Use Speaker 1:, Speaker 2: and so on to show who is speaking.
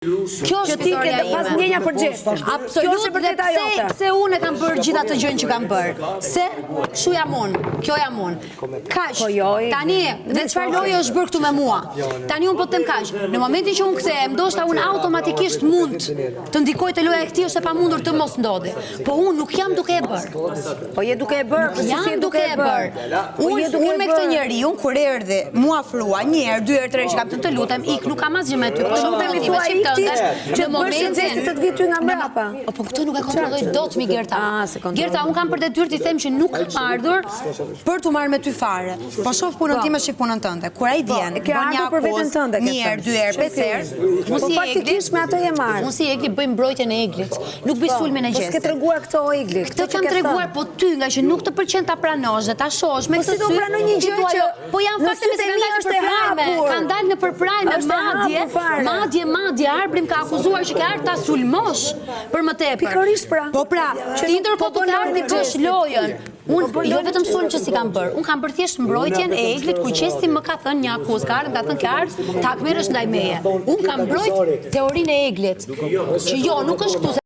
Speaker 1: Kjo është historia ime.
Speaker 2: Pas ndjenja përgjithshme.
Speaker 1: Absolut, dhe pse unë e kam bërë gjithë ato gjën që kam bërë. Se kështu jam unë, kjo jam unë. Kaq. Tani, dhe çfarë loje është bërë këtu me mua? Tani unë po të them kaq. Në momentin që unë kthehem, ndoshta unë automatikisht mund të ndikoj te loja e këtij është e pamundur të mos ndodhi. Po unë nuk jam duke e bërë.
Speaker 2: Po je duke e bërë,
Speaker 1: jam duke e bërë. Unë me këtë njeriu kur erdhi, mua afrua një herë, dy herë, tre herë që kam të lutem, ik, nuk kam asgjë me ty. Po
Speaker 2: lutemi thua që momentin të vi ty nga mbrapa.
Speaker 1: Po këtë nuk e kontrolloj dot mi Gerta. Gerta, un kam për detyrë të them që nuk kam ardhur për t'u marrë me ty fare. Po shoh punën time, shih punën tënde. Kur ai vjen,
Speaker 2: bën një për veten tënde.
Speaker 1: Një herë, dy herë, pesë herë.
Speaker 2: Mos i faktikisht me ato je marr.
Speaker 1: Mos i egli bëjmë mbrojtjen e eglit. Nuk bëj sulmin e gjestit.
Speaker 2: Po s'ke treguar këto o egli.
Speaker 1: Këtë kam treguar, po ty nga që nuk të pëlqen ta pranosh dhe ta shohësh me këtë sy.
Speaker 2: Po si do pranoj një gjë që
Speaker 1: po janë fakte se kanë dalë në përprajme, madje Arbrim ka akuzuar që ke ardhur ta sulmosh për më tepër.
Speaker 2: Pikërisht pra.
Speaker 1: Po pra, ti ndërkohë po të ardhi bësh lojën. Unë jo vetëm sulm që si kam bërë, unë kam bërë thjesht mbrojtjen e eglit kur qesti më ka thënë një akuzë, ka thënë ke ardhur ta akmerrësh ndaj meje. Unë kam mbrojt teorinë e eglit. Që jo, nuk është këtu